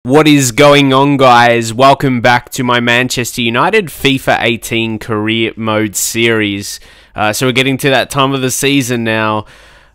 What is going on, guys? Welcome back to my Manchester United FIFA 18 career mode series. So we're getting to that time of the season now,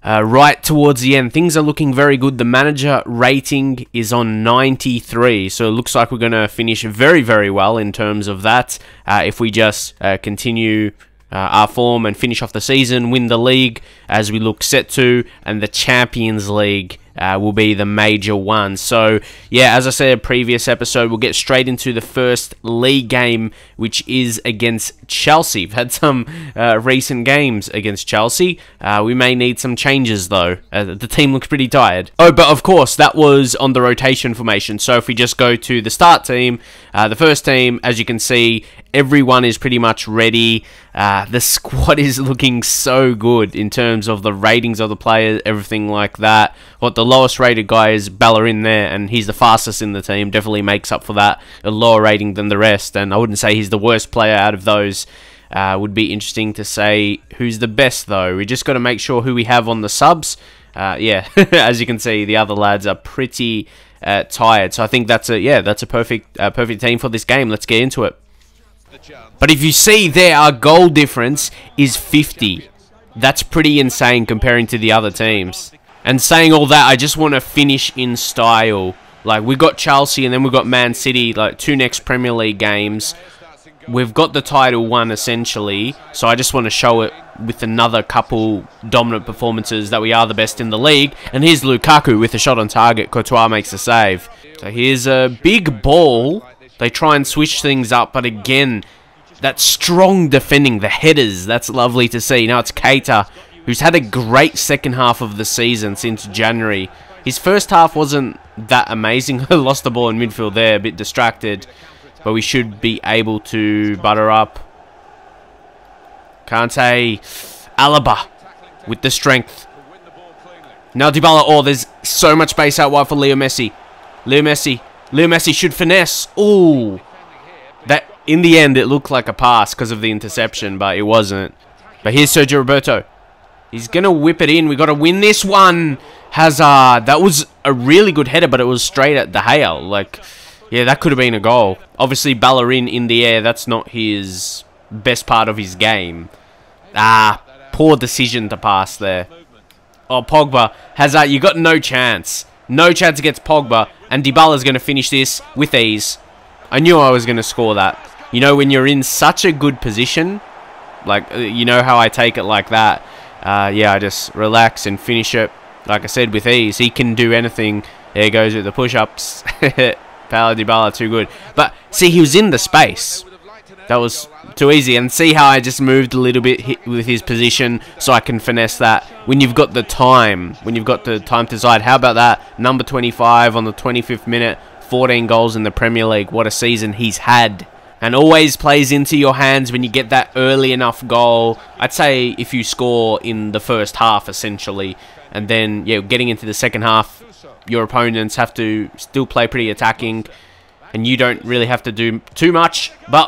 right towards the end. Things are looking very good. The manager rating is on 93, so it looks like we're going to finish very, very well in terms of that. If we just continue our form and finish off the season, win the league as we look set to, and the Champions League will be the major one. So yeah, as I said in a previous episode, we'll get straight into the first league game, which is against Chelsea. We've had some recent games against Chelsea. We may need some changes though. The team looks pretty tired. Oh, but of course that was on the rotation formation. So if we just go to the start team, the first team, as you can see, everyone is pretty much ready. The squad is looking so good in terms of the ratings of the players, everything like that. What the lowest rated guy is Bellerin there, and he's the fastest in the team. Definitely makes up for that, a lower rating than the rest. And I wouldn't say he's the worst player out of those. Would be interesting to say who's the best though. We just got to make sure who we have on the subs. Yeah, as you can see, the other lads are pretty tired. So I think that's a perfect team for this game. Let's get into it. But if you see there, our goal difference is 50. That's pretty insane comparing to the other teams. And saying all that, I just want to finish in style. Like, we got Chelsea and then we got Man City, like 2 next Premier League games. We've got the title won essentially, so I just want to show it with another couple dominant performances that we are the best in the league. And here's Lukaku with a shot on target. Courtois makes a save. So here's a big ball. They try and switch things up, but again, that strong defending, the headers, that's lovely to see. Now it's Keita, who's had a great second half of the season since January. His first half wasn't that amazing. Lost the ball in midfield there, a bit distracted. But we should be able to butter up. Kante, Alaba with the strength. Now Dybala, oh, there's so much space out wide for Leo Messi. Leo Messi should finesse. Ooh. That, in the end, it looked like a pass because of the interception, but it wasn't. But here's Sergio Roberto. He's going to whip it in. We got to win this one. Hazard. That was a really good header, but it was straight at De Gea. Like, yeah, that could have been a goal. Obviously, Bellerin in the air, that's not his best part of his game. Poor decision to pass there. Oh, Pogba. Hazard, you got no chance. No chance against Pogba. And Dybala's going to finish this with ease. I knew I was going to score that. You know, when you're in such a good position, like, you know how I take it like that. Yeah, I just relax and finish it, like I said, with ease. He can do anything. There he goes with the push-ups. Paulo Dybala, too good. But, see, he was in the space. That was too easy. And see how I just moved a little bit with his position so I can finesse that. When you've got the time, to decide. How about that? Number 25 on the 25th minute. 14 goals in the Premier League. What a season he's had. And always plays into your hands when you get that early enough goal. I'd say if you score in the first half, essentially. And then, yeah, getting into the second half, your opponents have to still play pretty attacking. And you don't really have to do too much. But,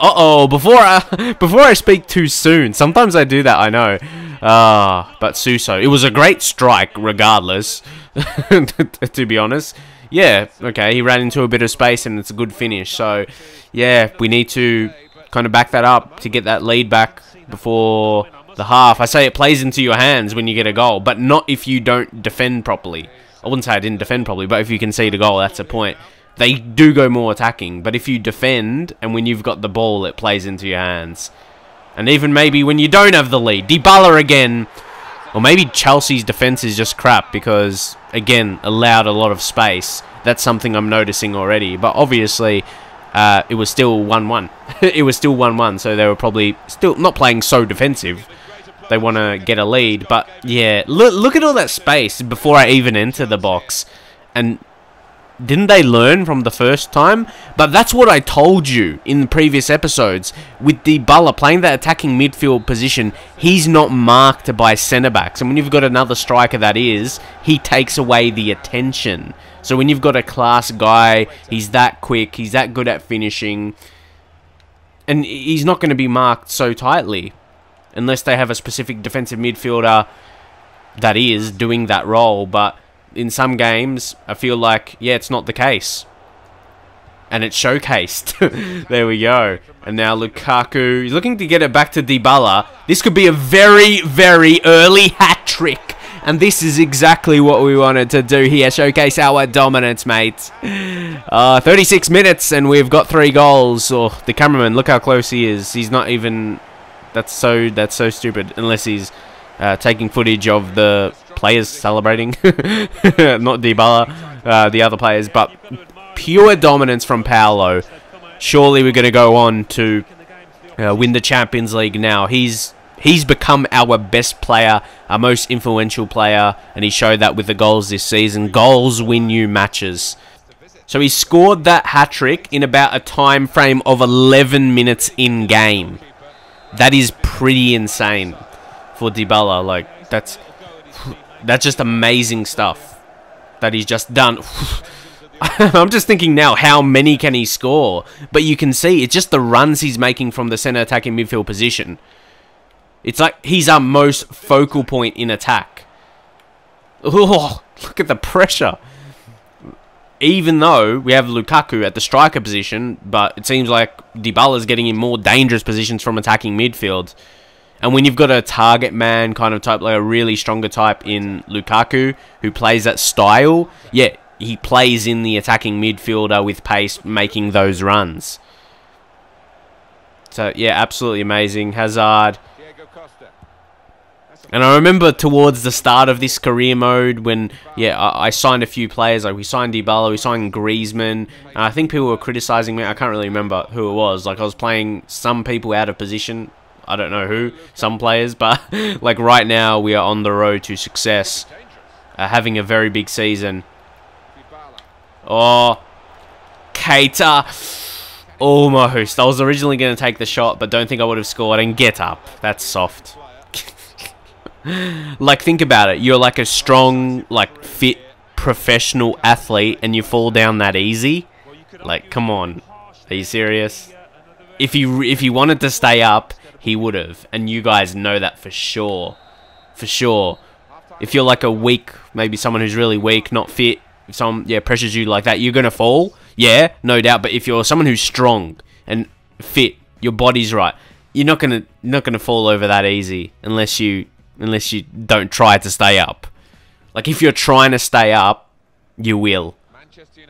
before I speak too soon. Sometimes I do that, I know. But Suso. It was a great strike, regardless. To be honest. Yeah, okay, he ran into a bit of space and it's a good finish. So, yeah, we need to kind of back that up to get that lead back before the half. I say it plays into your hands when you get a goal, but not if you don't defend properly. I wouldn't say I didn't defend properly, but if you concede a goal, that's the point. They do go more attacking, but if you defend and when you've got the ball, it plays into your hands. And even maybe when you don't have the lead. Dybala again. Or maybe Chelsea's defense is just crap because, again, allowed a lot of space. That's something I'm noticing already. But obviously, it was still 1-1. It was still 1-1, so they were probably still not playing so defensive. They want to get a lead. But, yeah, look at all that space before I even enter the box. And didn't they learn from the first time? But that's what I told you in the previous episodes. With Dybala playing that attacking midfield position, he's not marked by centre-backs. And when you've got another striker that is, he takes away the attention. So when you've got a class guy, he's that quick, he's that good at finishing. And he's not going to be marked so tightly. Unless they have a specific defensive midfielder that is doing that role. But in some games, I feel like, yeah, it's not the case. And it's showcased. There we go. And now Lukaku, he's looking to get it back to Dybala. This could be a very, very early hat-trick. And this is exactly what we wanted to do here. Showcase our dominance, mate. 36 minutes and we've got 3 goals. Oh, the cameraman, look how close he is. He's not even... That's so stupid. Unless he's taking footage of the players celebrating. Not Dybala, the other players. But pure dominance from Paolo. Surely we're going to go on to win the Champions League now. He's become our best player, our most influential player, and he showed that with the goals this season. Goals win you matches. So he scored that hat-trick in about a time frame of 11 minutes in game. That is pretty insane for Dybala. Like, that's just amazing stuff that he's just done. I'm just thinking now, how many can he score? But you can see, it's just the runs he's making from the centre attacking midfield position. It's like he's our most focal point in attack. Oh, look at the pressure. Even though we have Lukaku at the striker position, but it seems like Dybala's getting in more dangerous positions from attacking midfield. And when you've got a target man kind of type, like a really stronger type in Lukaku, who plays that style, yeah, he plays in the attacking midfielder with pace, making those runs. So, yeah, absolutely amazing. Hazard. And I remember towards the start of this career mode when, yeah, I signed a few players. Like, we signed Dybala, we signed Griezmann. And I think people were criticizing me. I can't really remember who it was. Like, I was playing some people out of position. I don't know who. Some players. But, like, right now, we are on the road to success. Having a very big season. Oh, Keita. Almost. I was originally going to take the shot, but don't think I would have scored. And get up. That's soft. Like, think about it. You're like a strong, like, fit, professional athlete, and you fall down that easy? Like, come on. Are you serious? If he wanted to stay up, he would have. And you guys know that for sure. For sure. If you're like a weak, maybe someone who's really weak, not fit, if someone, yeah, pressures you like that, you're going to fall. Yeah, no doubt. But if you're someone who's strong and fit, your body's right, you're not gonna fall over that easy unless you don't try to stay up. Like, if you're trying to stay up, you will.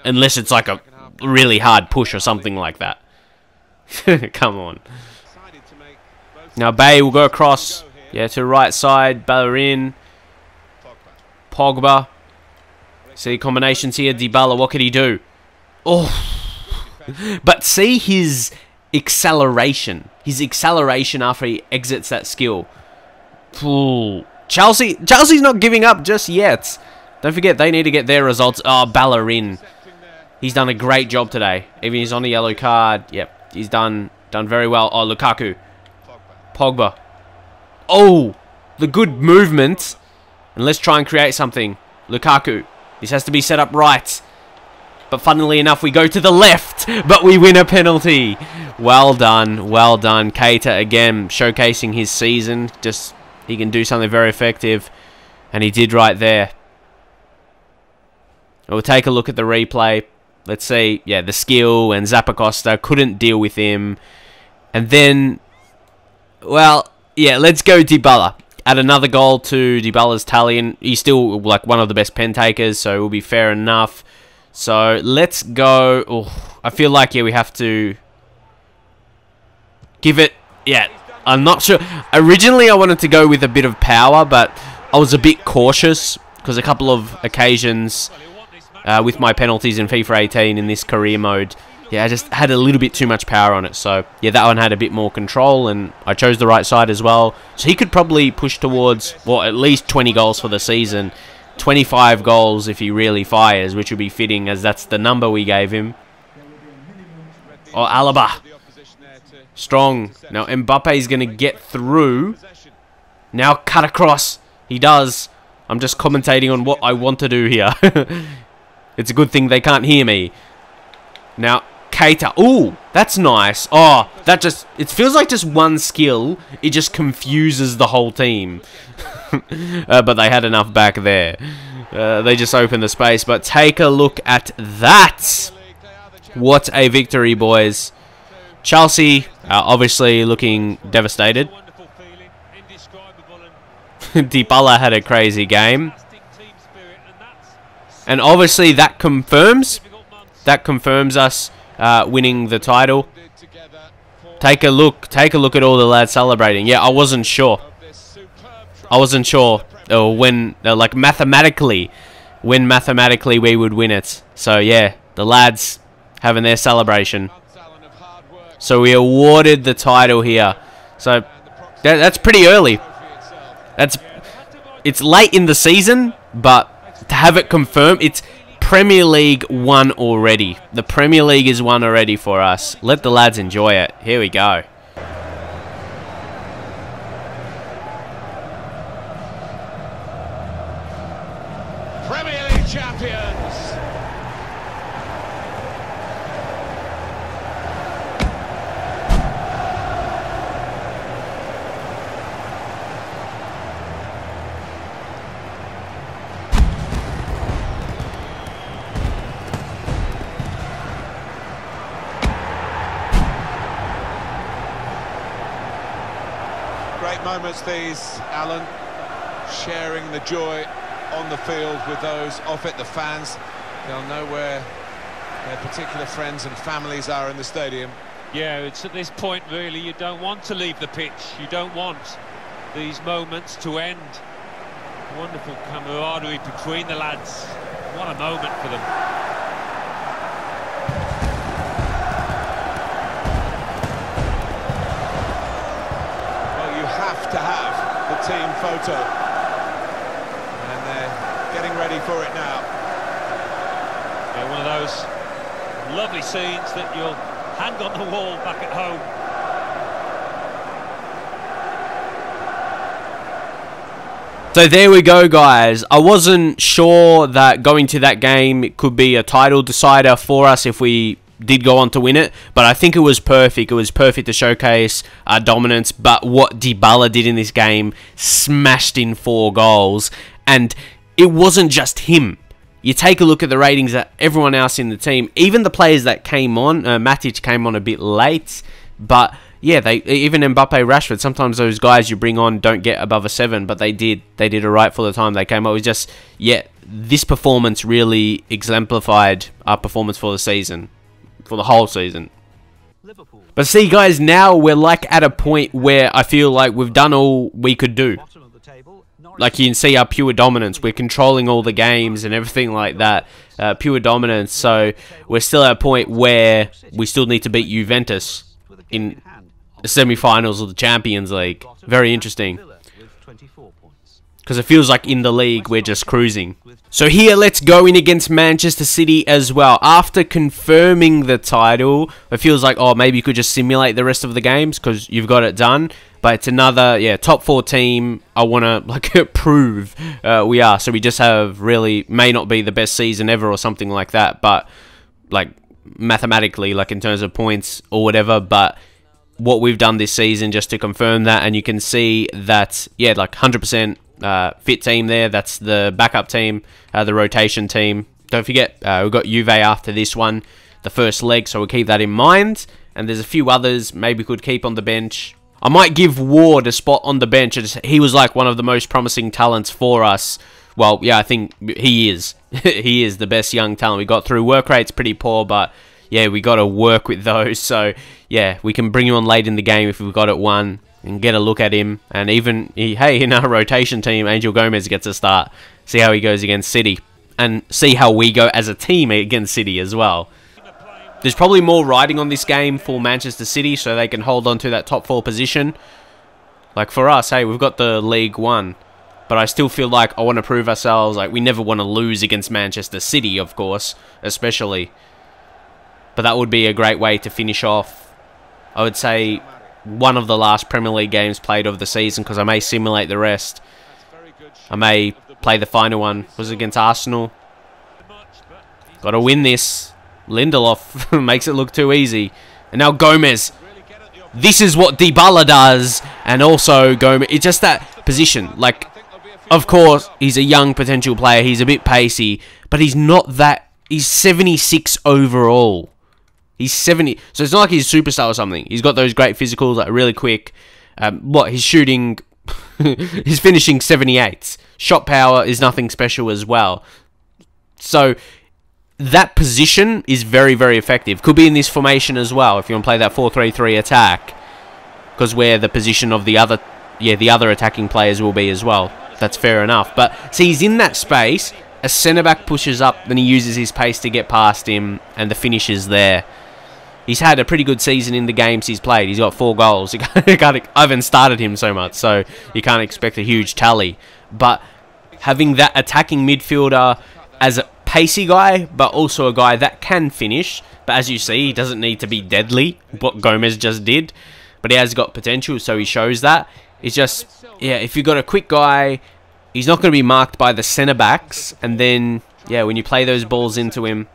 Unless it's like a really hard push or something like that. Come on. Now Bay will go across, yeah, to the right side. Bellerin. Pogba. See combinations here. Dybala, what could he do? Oh. But see his acceleration. His acceleration after he exits that skill. Ooh. Chelsea's not giving up just yet. Don't forget, they need to get their results. Oh, Bellerin. He's done a great job today. Even he's on a yellow card. Yep, he's done very well. Oh, Lukaku. Pogba. Oh, the good movement. And let's try and create something. Lukaku. This has to be set up right. But funnily enough, we go to the left, but we win a penalty. Well done, well done. Keita again, showcasing his season. Just, he can do something very effective. And he did right there. We'll take a look at the replay. Let's see. Yeah, the skill and Zappacosta couldn't deal with him. And then, well, yeah, let's go Dybala. Add another goal to Dybala's tally. And he's still like one of the best pen takers, so it will be fair enough. So let's go. Oh, I feel like, yeah, we have to give it. Yeah, I'm not sure. Originally, I wanted to go with a bit of power, but I was a bit cautious because a couple of occasions with my penalties in FIFA 18 in this career mode, yeah, I just had a little bit too much power on it. So yeah, that one had a bit more control, and I chose the right side as well. So he could probably push towards, well, at least 20 goals for the season. 25 goals if he really fires, which would be fitting as that's the number we gave him. Oh, Alaba. Strong. Now Mbappe's going to get through. Now cut across. He does. I'm just commentating on what I want to do here. It's a good thing they can't hear me. Now, Keita. Ooh, that's nice. Oh, that just, it feels like just one skill. It just confuses the whole team. But they had enough back there. They just opened the space. But take a look at that. What a victory, boys. Chelsea obviously looking devastated. Dybala had a crazy game. And obviously that confirms us winning the title. Take a look at all the lads celebrating. Yeah, I wasn't sure when mathematically we would win it. So yeah, the lads having their celebration. So we awarded the title here. So that's pretty early. It's late in the season, but to have it confirmed, it's Premier League won already. The Premier League is won already for us. Let the lads enjoy it. Here we go. Premier League champions. Great moments these, Alan, sharing the joy on the field with those off it, the fans. They'll know where their particular friends and families are in the stadium. Yeah, it's at this point really you don't want to leave the pitch. You don't want these moments to end. Wonderful camaraderie between the lads. What a moment for them. To have the team photo, and they're getting ready for it now. Yeah, one of those lovely scenes that you'll hang on the wall back at home. So there we go, guys. I wasn't sure that going to that game it could be a title decider for us if we did go on to win it, but I think it was perfect. It was perfect to showcase our dominance, but what Dybala did in this game, smashed in 4 goals, and it wasn't just him. You take a look at the ratings of everyone else in the team, even the players that came on. Matic came on a bit late, but yeah, even Mbappe, Rashford, sometimes those guys you bring on don't get above a 7, but they did it right for the time they came on. It was just, yeah, this performance really exemplified our performance for the season. For the whole season. But see, guys, now we're like at a point where I feel like we've done all we could do. Like you can see our pure dominance. We're controlling all the games and everything like that. Pure dominance. So we're still at a point where we still need to beat Juventus in the semi-finals of the Champions League. Very interesting. Because it feels like in the league we're just cruising. So here, let's go in against Manchester City as well. After confirming the title, it feels like, oh, maybe you could just simulate the rest of the games because you've got it done. But it's another, yeah, top 4 team. I want to, like, prove we are. So we just have really, may not be the best season ever or something like that. But, like, mathematically, like in terms of points or whatever. But what we've done this season just to confirm that. And you can see that, yeah, like 100%. Fit team there. That's the backup team, the rotation team. Don't forget, we've got Juve after this one, the first leg, so we'll keep that in mind. And there's a few others maybe could keep on the bench. I might give Ward a spot on the bench. He was like one of the most promising talents for us. Well, yeah, I think he is. He is the best young talent we got through. Work rate's pretty poor, but yeah, we got to work with those. So yeah, we can bring him on late in the game if we've got it won. And get a look at him, and even, hey, in our rotation team, Angel Gomez gets a start. See how he goes against City, and see how we go as a team against City as well. There's probably more riding on this game for Manchester City, so they can hold on to that top 4 position. Like for us, hey, we've got the League 1, but I still feel like I want to prove ourselves. Like we never want to lose against Manchester City, of course, especially. But that would be a great way to finish off, I would say, one of the last Premier League games played of the season, because I may simulate the rest. I may play the final one. Was against Arsenal. Got to win this. Lindelof makes it look too easy. And now Gomez. This is what Dybala does. And also Gomez. It's just that position. Like, of course, he's a young potential player. He's a bit pacey. But he's not that. He's 76 overall. He's 70. So it's not like he's a superstar or something. He's got those great physicals, like really quick. He's shooting... he's finishing 78s. Shot power is nothing special as well. So that position is very, very effective. Could be in this formation as well if you want to play that 4-3-3 attack. Because where the position of the other attacking players will be as well. That's fair enough. But see, he's in that space. A centre-back pushes up, then he uses his pace to get past him, and the finish is there. He's had a pretty good season in the games he's played. He's got 4 goals. I haven't started him so much, so you can't expect a huge tally. But having that attacking midfielder as a pacey guy, but also a guy that can finish. But as you see, he doesn't need to be deadly, what Gomez just did. But he has got potential, so he shows that. It's just, yeah, if you've got a quick guy, he's not going to be marked by the centre-backs. And then, yeah, when you play those balls into him,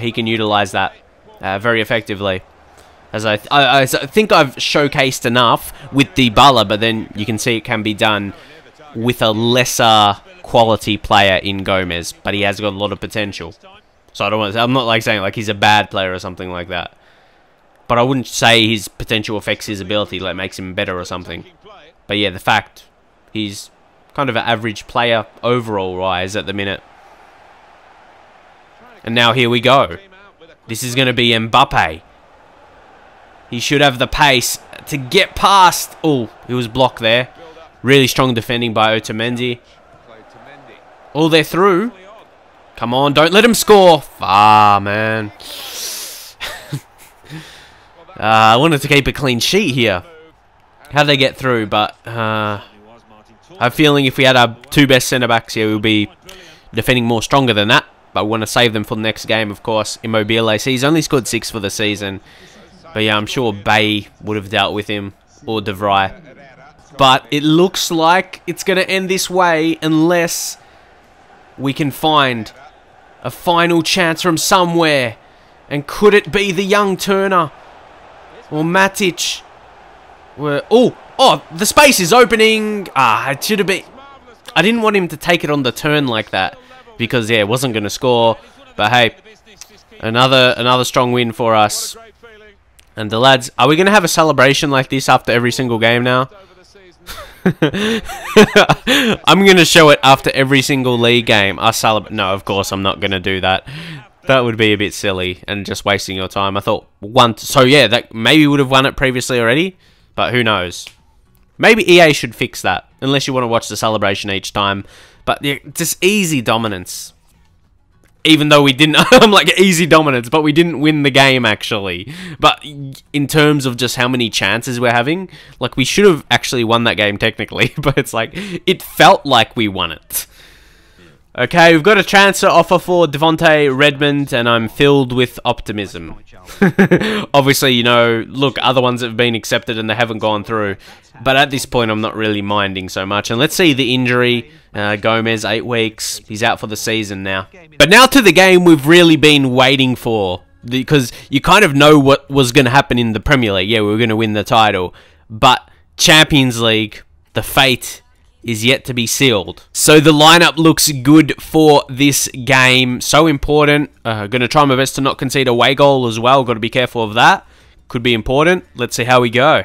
he can utilise that very effectively. As I think I've showcased enough with Dybala, but then you can see it can be done with a lesser quality player in Gomez. But he has got a lot of potential. So I'm not like saying like he's a bad player or something like that. But I wouldn't say his potential affects his ability, like makes him better or something. But yeah, the fact he's kind of an average player overall rise at the minute. And now here we go. This is going to be Mbappe. He should have the pace to get past. Oh, he was blocked there. Really strong defending by Otamendi. Oh, they're through. Come on, don't let him score. Ah, man. I wanted to keep a clean sheet here. How'd they get through? But I have a feeling if we had our 2 best centre-backs here, we'll be defending more stronger than that. But we want to save them for the next game, of course. Immobile. He's only scored 6 for the season. But yeah, I'm sure Bay would have dealt with him. Or De Vrij. But it looks like it's going to end this way unless we can find a final chance from somewhere. And could it be the young Turner? Or Matic? Oh, the space is opening. It should have been... I didn't want him to take it on the turn like that. Because, yeah, it wasn't going to score. But, hey, another strong win for us. And the lads... Are we going to have a celebration like this after every single game now? I'm going to show it after every single league game. No, of course, I'm not going to do that. That would be a bit silly and just wasting your time. I thought so yeah, that maybe would have won it previously already, but who knows? Maybe EA should fix that, unless you want to watch the celebration each time. But yeah, just easy dominance. Even though we didn't, I'm like easy dominance, but we didn't win the game actually. But in terms of just how many chances we're having, like we should have actually won that game technically, but it's like it felt like we won it. Okay, we've got a transfer offer for Devontae Redmond, and I'm filled with optimism. Obviously, you know, look, other ones have been accepted and they haven't gone through. But at this point, I'm not really minding so much. And let's see the injury. Gomez, 8 weeks. He's out for the season now. But now to the game we've really been waiting for. Because you kind of know what was going to happen in the Premier League. Yeah, we were going to win the title. But Champions League, the fate is yet to be sealed. So the lineup looks good for this game. So important. Going to try my best to not concede a away goal as well. Got to be careful of that. Could be important. Let's see how we go.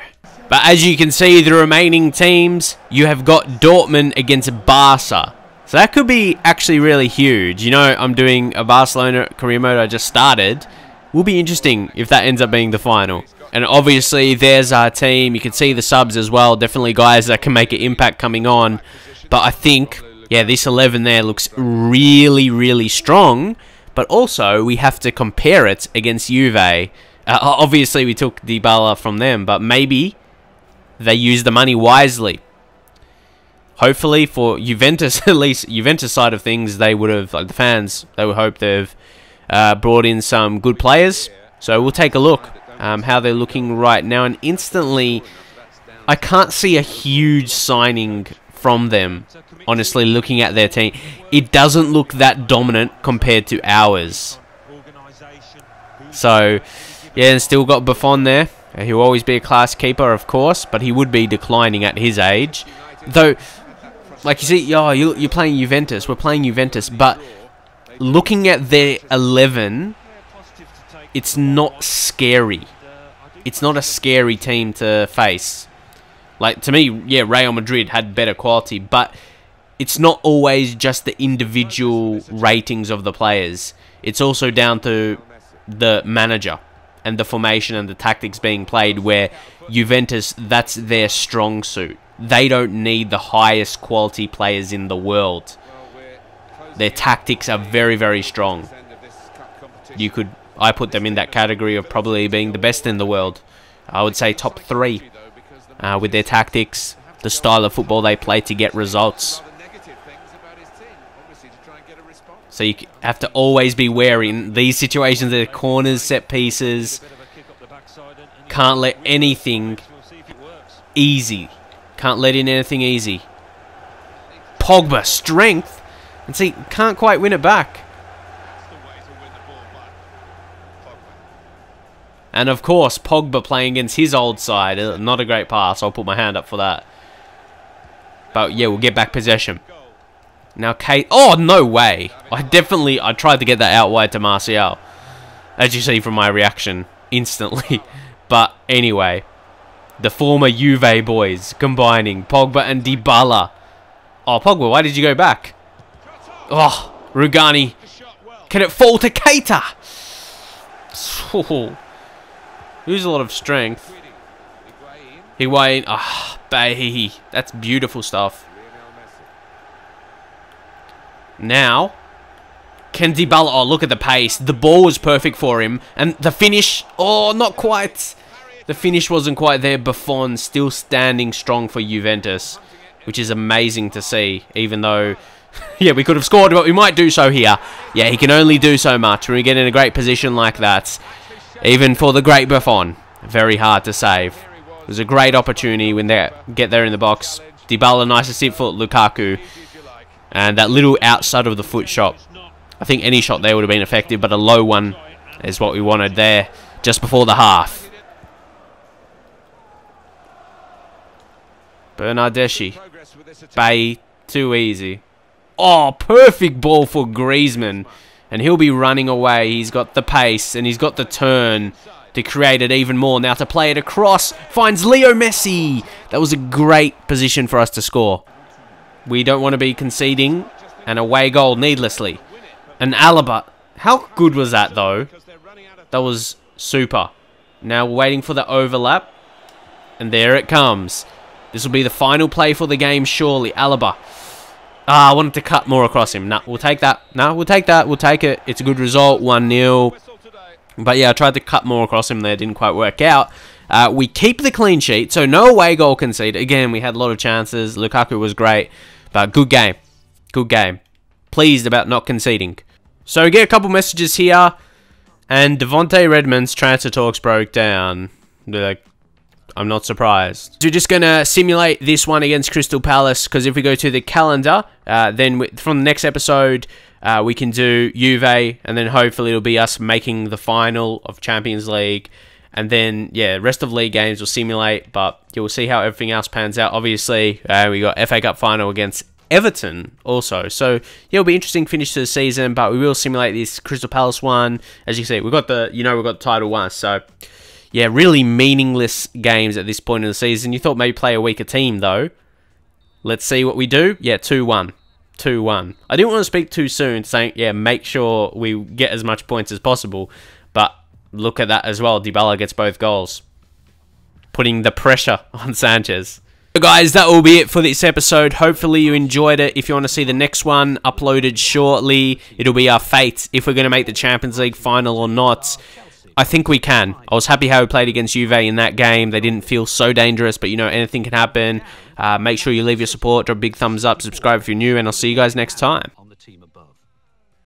But as you can see, the remaining teams, you have got Dortmund against Barca. So that could be actually really huge. You know, I'm doing a Barcelona career mode I just started. Will be interesting if that ends up being the final. And obviously, there's our team. You can see the subs as well. Definitely guys that can make an impact coming on. But I think, yeah, this 11 there looks really, really strong. But also, we have to compare it against Juve. Obviously, we took Dybala from them. But maybe they use the money wisely. Hopefully, for Juventus, at least Juventus side of things, they would have, like the fans, they would hope they've brought in some good players. So we'll take a look. How they're looking right now, and instantly I can't see a huge signing from them. Honestly, looking at their team, it doesn't look that dominant compared to ours. So yeah, and still got Buffon there. He'll always be a class keeper, of course, but he would be declining at his age. Though, like you see, oh, you're playing Juventus, we're playing Juventus, but looking at their 11, it's not scary. It's not a scary team to face. Like, to me, yeah, Real Madrid had better quality, but it's not always just the individual ratings of the players. It's also down to the manager and the formation and the tactics being played, where Juventus, that's their strong suit. They don't need the highest quality players in the world. Their tactics are very, very strong. I put them in that category of probably being the best in the world. I would say top 3 with their tactics, the style of football they play to get results. So you have to always be wary in these situations. The corners, set pieces. Can't let anything easy. Can't let in anything easy. Pogba, strength. And see, can't quite win it back. And of course, Pogba playing against his old side. Not a great pass. I'll put my hand up for that. But yeah, we'll get back possession. Now, Kate. Oh, no way. I tried to get that out wide to Martial. As you see from my reaction instantly. But anyway, the former Juve boys combining Pogba and Dybala. Oh, Pogba, why did you go back? Oh, Rugani. Can it fall to Keita? Oh. Lose a lot of strength. Higuain. Ah, Bay. That's beautiful stuff. Now, can Dybala... Oh, look at the pace. The ball was perfect for him. And the finish... Oh, not quite. The finish wasn't quite there. Buffon still standing strong for Juventus, which is amazing to see, even though... yeah, we could have scored, but we might do so here. Yeah, he can only do so much when we get in a great position like that. Even for the great Buffon. Very hard to save. It was a great opportunity when they get there in the box. Dybala, nice to sit foot. Lukaku. And that little outside of the foot shot. I think any shot there would have been effective, but a low one is what we wanted there just before the half. Bernardeschi. Bay. Too easy. Oh, perfect ball for Griezmann. And he'll be running away. He's got the pace and he's got the turn to create it even more. Now to play it across. Finds Leo Messi. That was a great position for us to score. We don't want to be conceding an away goal needlessly. And Alaba. How good was that though? That was super. Now we're waiting for the overlap. And there it comes. This will be the final play for the game surely. Alaba. Ah, I wanted to cut more across him. Nah, we'll take that. Nah, we'll take that. We'll take it. It's a good result. 1-0. But yeah, I tried to cut more across him there. Didn't quite work out. We keep the clean sheet. So no away goal conceded. Again, we had a lot of chances. Lukaku was great. But good game. Good game. Pleased about not conceding. So we get a couple messages here. And Devontae Redmond's transfer talks broke down. They're like, I'm not surprised. We're just going to simulate this one against Crystal Palace, because if we go to the calendar, then from the next episode, we can do Juve, and then hopefully it'll be us making the final of Champions League. And then, yeah, rest of league games will simulate, but you'll see how everything else pans out. Obviously, we got FA Cup final against Everton also. So, yeah, it'll be interesting finish to the season, but we will simulate this Crystal Palace one. As you can see, we've got the, we've got the title once, so... yeah, really meaningless games at this point in the season. You thought maybe play a weaker team, though. Let's see what we do. Yeah, 2-1. 2-1. I didn't want to speak too soon, saying, yeah, make sure we get as much points as possible. But look at that as well. Dybala gets both goals. Putting the pressure on Sanchez. So guys, that will be it for this episode. Hopefully you enjoyed it. If you want to see the next one uploaded shortly, it'll be our fate if we're going to make the Champions League final or not. I think we can. I was happy how we played against Juve in that game. They didn't feel so dangerous, but anything can happen. Make sure you leave your support, drop a big thumbs up, subscribe if you're new, and I'll see you guys next time.